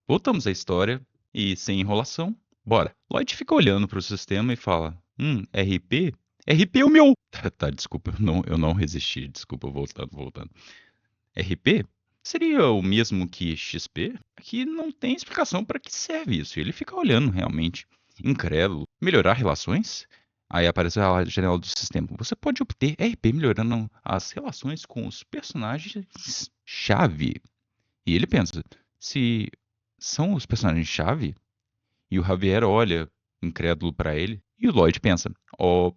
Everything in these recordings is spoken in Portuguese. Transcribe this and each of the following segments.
Voltamos à história e, sem enrolação, bora. Lloyd fica olhando pro sistema e fala: RP? RP é o meu! Tá, desculpa, eu não resisti, desculpa, voltando. RP? Seria o mesmo que XP? Aqui não tem explicação para que serve isso. Ele fica olhando realmente, incrédulo. Melhorar relações? Aí aparece a janela do sistema. Você pode obter RP melhorando as relações com os personagens-chave. E ele pensa, se são os personagens-chave? E o Javier olha, incrédulo para ele. E o Lloyd pensa, ó,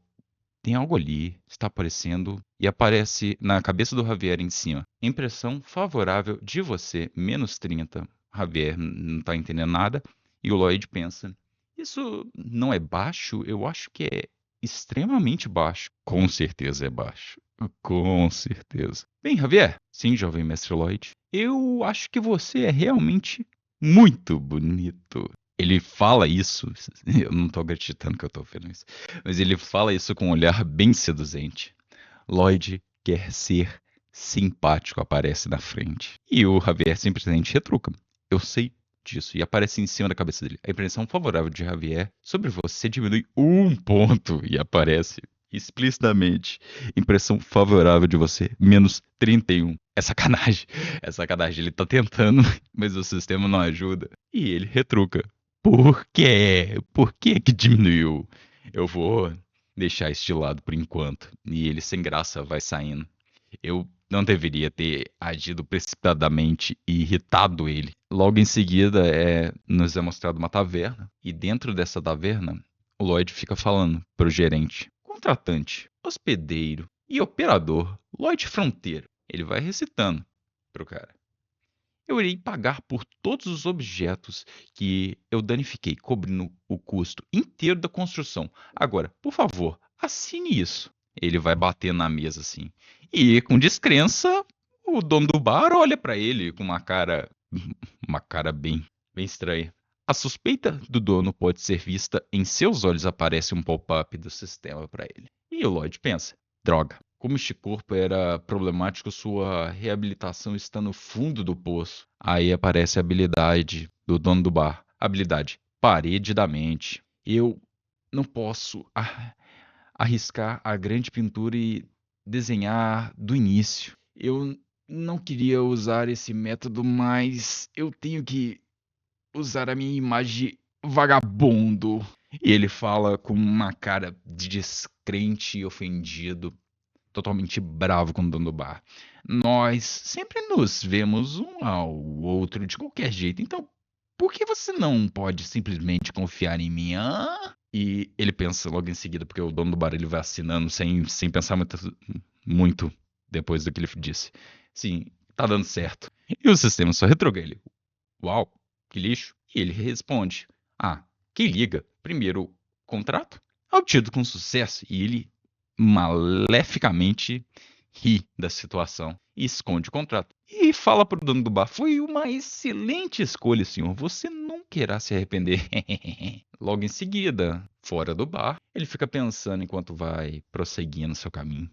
tem algo ali, está aparecendo, e aparece na cabeça do Javier em cima. Impressão favorável de você, -30. Javier não está entendendo nada, e o Lloyd pensa: isso não é baixo? Eu acho que é extremamente baixo. Com certeza é baixo. Com certeza. Bem, Javier, sim, jovem mestre Lloyd, eu acho que você é realmente muito bonito. Ele fala isso, eu não tô acreditando que eu tô vendo isso. Mas ele fala isso com um olhar bem seduzente. Lloyd quer ser simpático, aparece na frente. E o Javier simplesmente retruca. Eu sei disso. E aparece em cima da cabeça dele. A impressão favorável de Javier sobre você diminui 1 ponto. E aparece explicitamente. Impressão favorável de você, -31. É sacanagem. É sacanagem. Ele tá tentando, mas o sistema não ajuda. E ele retruca. Por quê? Por que que diminuiu? Eu vou deixar isso de lado por enquanto. E ele, sem graça, vai saindo. Eu não deveria ter agido precipitadamente e irritado ele. Logo em seguida, nos é mostrado uma taverna. E dentro dessa taverna, o Lloyd fica falando pro gerente: contratante, hospedeiro e operador, Lloyd Fronteiro. Ele vai recitando pro cara. Eu irei pagar por todos os objetos que eu danifiquei, cobrindo o custo inteiro da construção. Agora, por favor, assine isso. Ele vai bater na mesa assim. E com descrença, o dono do bar olha para ele com uma cara bem estranha. A suspeita do dono pode ser vista em seus olhos. Aparece um pop-up do sistema para ele. E o Lloyd pensa: droga. Como este corpo era problemático, sua reabilitação está no fundo do poço. Aí aparece a habilidade do dono do bar. Habilidade: parede da mente. Eu não posso arriscar a grande pintura e desenhar do início. Eu não queria usar esse método, mas eu tenho que usar a minha imagem de vagabundo. E ele fala com uma cara de descrente e ofendido, totalmente bravo com o dono do bar. Nós sempre nos vemos um ao outro de qualquer jeito, então por que você não pode simplesmente confiar em mim? Hã? E ele pensa logo em seguida, porque o dono do bar ele vai assinando sem pensar muito depois do que ele disse. Sim, tá dando certo. E o sistema só retruca ele. Uau, que lixo. E ele responde: ah, quem liga? Primeiro contrato é obtido com sucesso. E ele maleficamente ri da situação e esconde o contrato. E fala pro dono do bar: foi uma excelente escolha, senhor. Você nunca irá se arrepender. Logo em seguida, fora do bar, ele fica pensando enquanto vai prosseguindo seu caminho.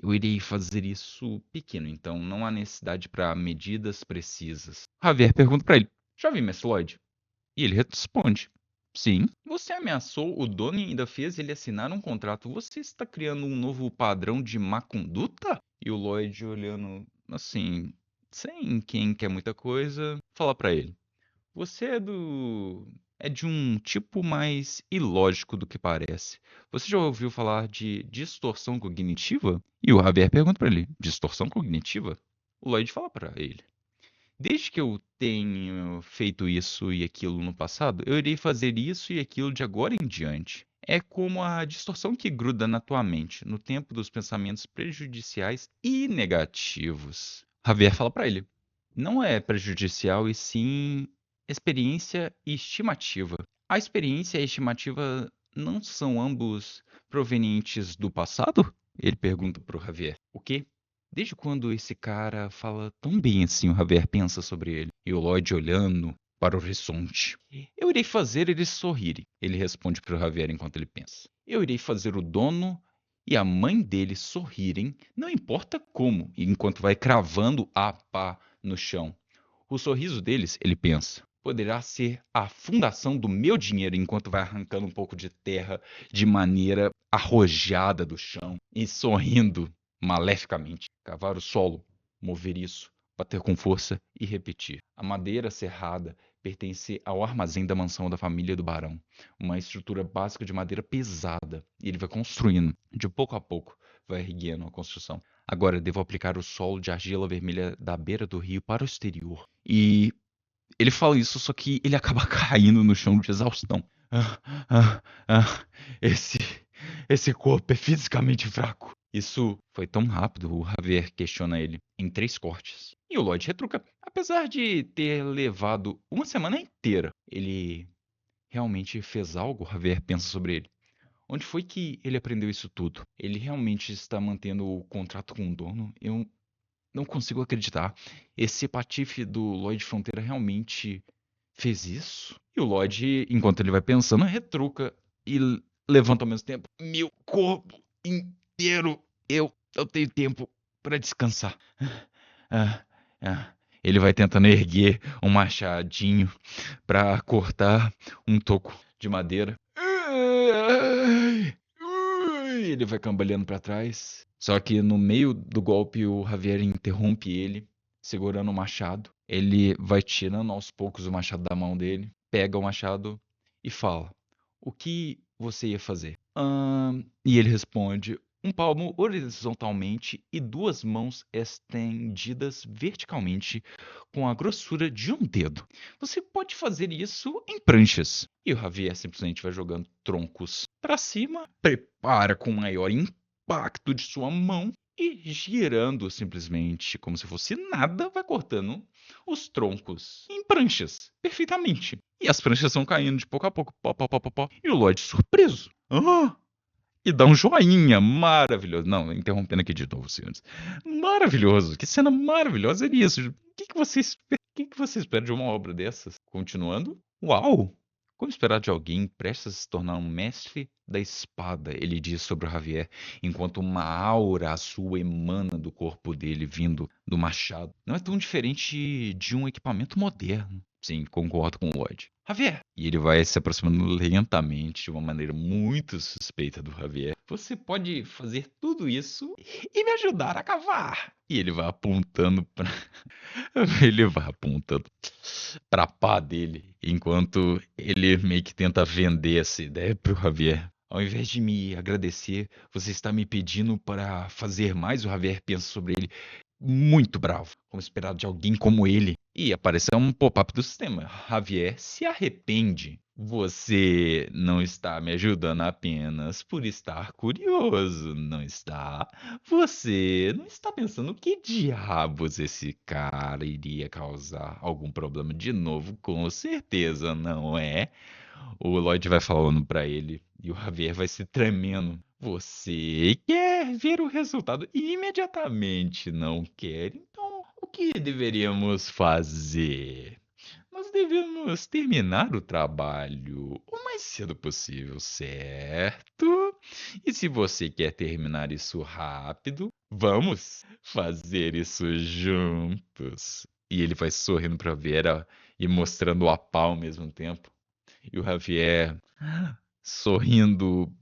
Eu irei fazer isso pequeno, então não há necessidade para medidas precisas. Javier pergunta para ele: já vi Miss Lloyd? E ele responde: sim. Você ameaçou o dono e ainda fez ele assinar um contrato. Você está criando um novo padrão de má conduta? E o Lloyd, olhando assim, sem quem quer muita coisa, fala para ele: você é de um tipo mais ilógico do que parece. Você já ouviu falar de distorção cognitiva? E o Javier pergunta para ele: distorção cognitiva? O Lloyd fala para ele: desde que eu tenho feito isso e aquilo no passado, eu irei fazer isso e aquilo de agora em diante. É como a distorção que gruda na tua mente, no tempo dos pensamentos prejudiciais e negativos. Javier fala para ele: não é prejudicial e sim experiência e estimativa. A experiência e a estimativa não são ambos provenientes do passado? Ele pergunta pro Javier. O quê? Desde quando esse cara fala tão bem assim, o Javier pensa sobre ele. E o Lloyd olhando para o horizonte. Eu irei fazer eles sorrirem, ele responde para o Javier enquanto ele pensa. Eu irei fazer o dono e a mãe dele sorrirem, não importa como, enquanto vai cravando a pá no chão. O sorriso deles, ele pensa, poderá ser a fundação do meu dinheiro, enquanto vai arrancando um pouco de terra de maneira arrojada do chão e sorrindo maleficamente. Cavar o solo, mover isso, bater com força e repetir. A madeira serrada pertence ao armazém da mansão da família do barão, uma estrutura básica de madeira pesada, e ele vai construindo, de pouco a pouco, vai erguendo a construção. Agora devo aplicar o solo de argila vermelha da beira do rio para o exterior. E ele fala isso, só que ele acaba caindo no chão de exaustão. Ah, ah, ah, esse, esse corpo é fisicamente fraco. Isso foi tão rápido, o Javier questiona ele, em 3 cortes. E o Lloyd retruca, apesar de ter levado uma semana inteira. Ele realmente fez algo? O Javier pensa sobre ele. Onde foi que ele aprendeu isso tudo? Ele realmente está mantendo o contrato com o dono? Eu não consigo acreditar. Esse patife do Lloyd Fronteira realmente fez isso? E o Lloyd, enquanto ele vai pensando, retruca e levanta ao mesmo tempo. Meu corpo inteiro. Eu tenho tempo para descansar. Ah, ah. Ele vai tentando erguer um machadinho para cortar um toco de madeira. Ele vai cambaleando para trás. Só que no meio do golpe, o Javier interrompe ele, segurando o machado. Ele vai tirando aos poucos o machado da mão dele, pega o machado e fala: O que você ia fazer? E ele responde: Um palmo horizontalmente e 2 mãos estendidas verticalmente com a grossura de um dedo. Você pode fazer isso em pranchas. E o Javier simplesmente vai jogando troncos para cima, prepara com o maior impacto de sua mão e girando simplesmente como se fosse nada, vai cortando os troncos em pranchas, perfeitamente. E as pranchas vão caindo de pouco a pouco, pó, pó, pó, pó, pó. E o Lloyd surpreso. E dá um joinha maravilhoso. Não, interrompendo aqui de novo, senhores. Maravilhoso. Que cena maravilhosa é isso. O que você espera de uma obra dessas? Continuando? Uau! Como esperar de alguém prestes a se tornar um mestre da espada, ele diz sobre o Javier, enquanto uma aura azul emana do corpo dele vindo do machado. Não é tão diferente de um equipamento moderno. Sim, concordo com o Lloyd. Javier! E ele vai se aproximando lentamente, de uma maneira muito suspeita do Javier. Você pode fazer tudo isso e me ajudar a cavar. E ele vai apontando para ele vai apontando pra pá dele, enquanto ele meio que tenta vender essa ideia pro Javier. Ao invés de me agradecer, você está me pedindo para fazer mais. O Javier pensa sobre ele, muito bravo, como esperado de alguém como ele. E apareceu um pop-up do sistema. Javier se arrepende. Você não está me ajudando apenas por estar curioso, não está? Você não está pensando que diabos esse cara iria causar algum problema de novo? Com certeza, não é? O Lloyd vai falando pra ele e o Javier vai se tremendo. Você quer ver o resultado imediatamente, não quer? Então, o que deveríamos fazer? Nós devemos terminar o trabalho o mais cedo possível, certo? E se você quer terminar isso rápido, vamos fazer isso juntos. E ele vai sorrindo pra Vera e mostrando a pau ao mesmo tempo. E o Javier sorrindo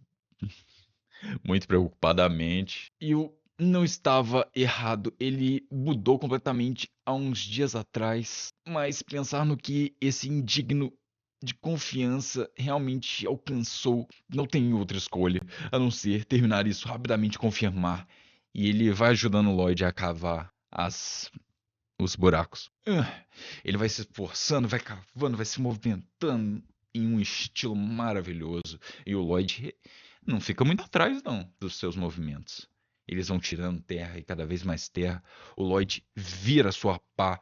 muito preocupadamente. E o não estava errado, ele mudou completamente há uns dias atrás. Mas pensar no que esse indigno de confiança realmente alcançou, não tem outra escolha a não ser terminar isso rapidamente e confirmar. E ele vai ajudando o Lloyd a cavar os buracos. Ele vai se esforçando, vai cavando, vai se movimentando em um estilo maravilhoso. E o Lloyd não fica muito atrás, não, dos seus movimentos. Eles vão tirando terra e cada vez mais terra. O Lloyd vira sua pá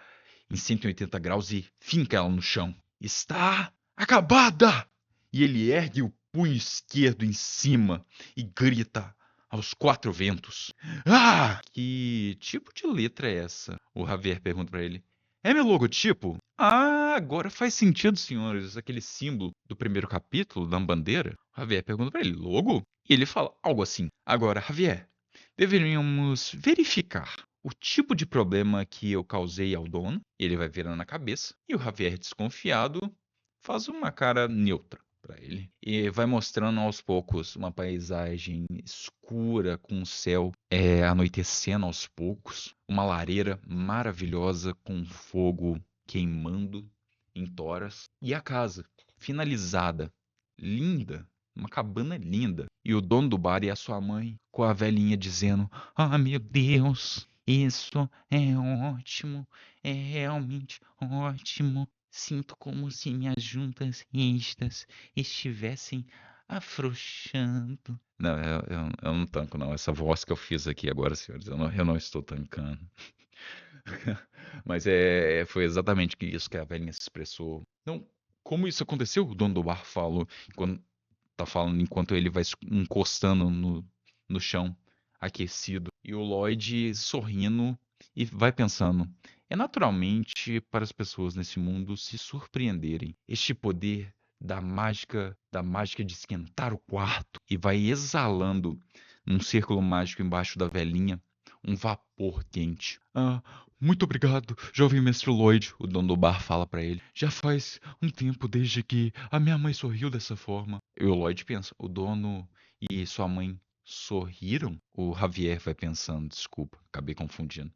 em 180 graus e finca ela no chão. Está acabada! E ele ergue o punho esquerdo em cima e grita aos 4 ventos. Ah! Que tipo de letra é essa? O Javier pergunta pra ele. É meu logotipo? Ah, agora faz sentido, senhores. Aquele símbolo do primeiro capítulo da bandeira. O Javier pergunta pra ele, logo? E ele fala algo assim. Agora, Javier, deveríamos verificar. o tipo de problema que eu causei ao dono. Ele vai virando a cabeça. E o Javier, desconfiado, faz uma cara neutra para ele. E vai mostrando aos poucos uma paisagem escura, com o céu anoitecendo aos poucos. Uma lareira maravilhosa com fogo queimando em toras. E a casa, finalizada, linda, uma cabana linda. E o dono do bar e a sua mãe, com a velhinha dizendo: Ah, meu Deus, isso é ótimo, é realmente ótimo. Sinto como se minhas juntas estas estivessem afrouxando. Não, eu não tanco, não. Essa voz que eu fiz aqui agora, senhores, eu não estou tancando. Mas foi exatamente isso que a velhinha se expressou. Então, como isso aconteceu? O dono do bar falou, enquanto, tá falando enquanto ele vai encostando no chão, aquecido. E o Lloyd sorrindo e vai pensando. É naturalmente para as pessoas nesse mundo se surpreenderem. Este poder da mágica de esquentar o quarto e vai exalando num círculo mágico embaixo da velhinha um vapor quente. Ah, muito obrigado, jovem mestre Lloyd, o dono do bar fala pra ele. Já faz um tempo desde que a minha mãe sorriu dessa forma. E o Lloyd pensa, o dono e sua mãe sorriram? O Javier vai pensando, desculpa, acabei confundindo.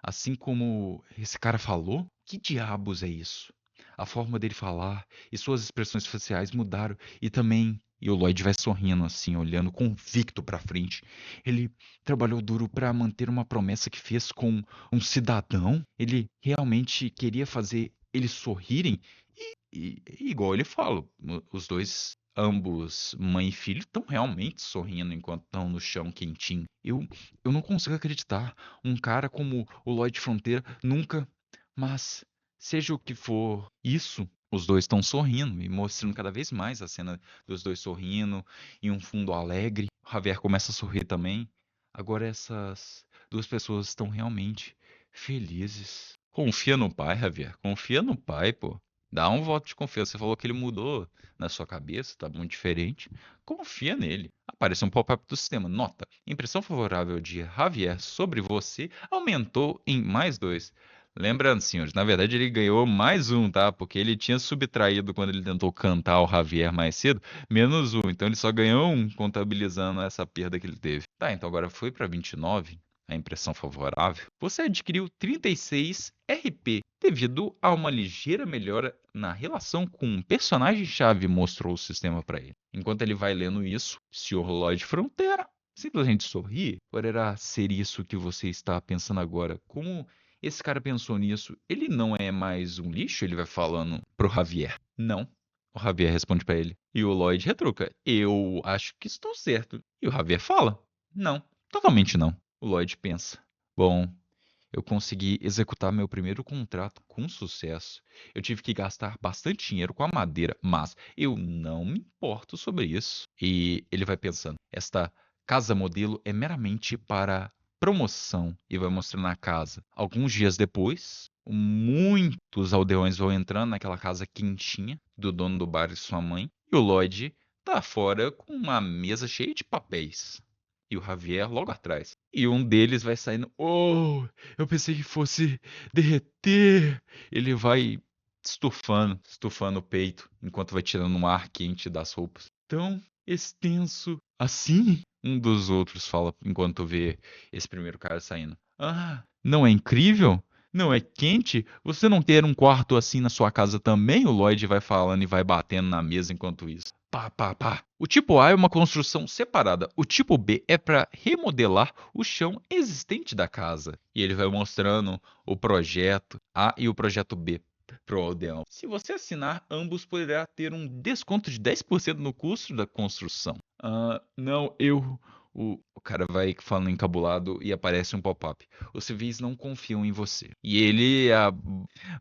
Assim como esse cara falou? Que diabos é isso? A forma dele falar e suas expressões faciais mudaram e também. E o Lloyd vai sorrindo assim, olhando convicto pra frente. Ele trabalhou duro pra manter uma promessa que fez com um cidadão. Ele realmente queria fazer eles sorrirem. Igual ele fala, os dois, ambos, mãe e filho, estão realmente sorrindo enquanto estão no chão quentinho. Eu não consigo acreditar. Um cara como o Lloyd Fronteira nunca. Mas, seja o que for isso, os dois estão sorrindo e mostrando cada vez mais a cena dos dois sorrindo em um fundo alegre. O Javier começa a sorrir também. Agora essas duas pessoas estão realmente felizes. Confia no pai, Javier. Confia no pai, pô. Dá um voto de confiança. Você falou que ele mudou na sua cabeça, tá muito diferente. Confia nele. Aparece um pop-up do sistema. Nota: impressão favorável de Javier sobre você aumentou em +2. Lembrando, senhores, na verdade ele ganhou +1, tá? Porque ele tinha subtraído quando ele tentou cantar o Javier mais cedo, -1. Então ele só ganhou 1, contabilizando essa perda que ele teve. Tá, então agora foi pra 29, a impressão favorável. Você adquiriu 36 RP devido a uma ligeira melhora na relação com um personagem-chave, mostrou o sistema para ele. Enquanto ele vai lendo isso, Sr. Lloyd Fronteira simplesmente sorri. Poderá ser isso que você está pensando agora. Como esse cara pensou nisso? Ele não é mais um lixo? Ele vai falando pro Javier. Não. O Javier responde para ele. E o Lloyd retruca. Eu acho que estou certo. E o Javier fala. Não, totalmente não. O Lloyd pensa. Bom, eu consegui executar meu primeiro contrato com sucesso. Eu tive que gastar bastante dinheiro com a madeira, mas eu não me importo sobre isso. E ele vai pensando: esta casa modelo é meramente para promoção e vai mostrando a casa. Alguns dias depois, muitos aldeões vão entrando naquela casa quentinha do dono do bar e sua mãe. E o Lloyd tá fora com uma mesa cheia de papéis. E o Javier logo atrás. E um deles vai saindo. Oh, eu pensei que fosse derreter. Ele vai estufando o peito, enquanto vai tirando um ar quente das roupas. Tão extenso assim? Um dos outros fala enquanto vê esse primeiro cara saindo. Ah, não é incrível? Não é quente? Você não quer um quarto assim na sua casa também? O Lloyd vai falando e vai batendo na mesa enquanto isso. Pá, pá, pá. O tipo A é uma construção separada. O tipo B é para remodelar o chão existente da casa. E ele vai mostrando o projeto A e o projeto B pro aldeão. Se você assinar, ambos poderá ter um desconto de 10% no custo da construção. Ah, não, eu. O cara vai falando encabulado e aparece um pop-up. Os civis não confiam em você. E ele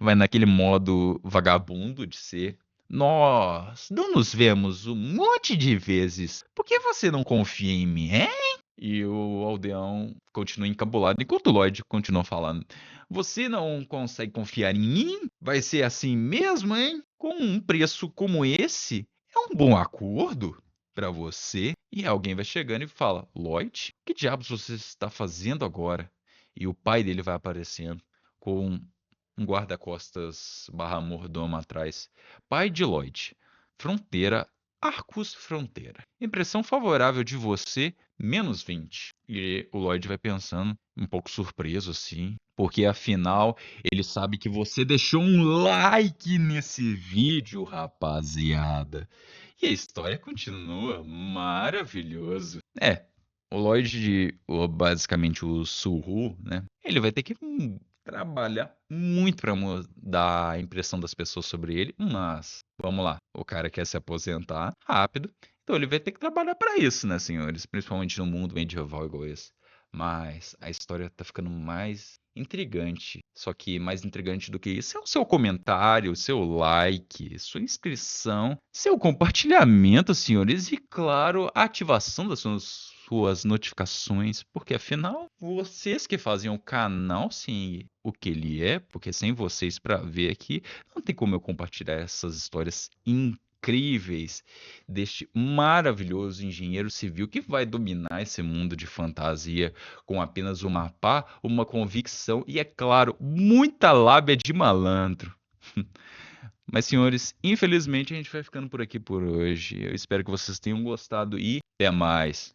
vai naquele modo vagabundo de ser. Nós não nos vemos um monte de vezes. Por que você não confia em mim, hein? E o aldeão continua encabulado, enquanto o Lloyd continua falando. Você não consegue confiar em mim? Vai ser assim mesmo, hein? Com um preço como esse, é um bom acordo para você. E alguém vai chegando e fala: Lloyd, que diabos você está fazendo agora? e o pai dele vai aparecendo com um guarda-costas barra mordomo atrás. Pai de Lloyd. Fronteira, Arcus Fronteira. Impressão favorável de você, -20. E o Lloyd vai pensando, um pouco surpreso assim, porque afinal ele sabe que você deixou um like nesse vídeo, rapaziada. E a história continua maravilhoso. O Lloyd, basicamente o Suhu, né? Ele vai ter que trabalhar muito para mudar a impressão das pessoas sobre ele, mas vamos lá, o cara quer se aposentar rápido, então ele vai ter que trabalhar para isso, né, senhores? Principalmente no mundo medieval igual esse. Mas a história tá ficando mais intrigante. Só que mais intrigante do que isso é o seu comentário, o seu like, sua inscrição, seu compartilhamento, senhores, e claro, a ativação das suas notificações, porque afinal, vocês que fazem o canal sim o que ele é, porque sem vocês para ver aqui, não tem como eu compartilhar essas histórias incríveis deste maravilhoso engenheiro civil que vai dominar esse mundo de fantasia com apenas uma pá, uma convicção e, é claro, muita lábia de malandro. Mas, senhores, infelizmente a gente vai ficando por aqui por hoje. Eu espero que vocês tenham gostado e até mais.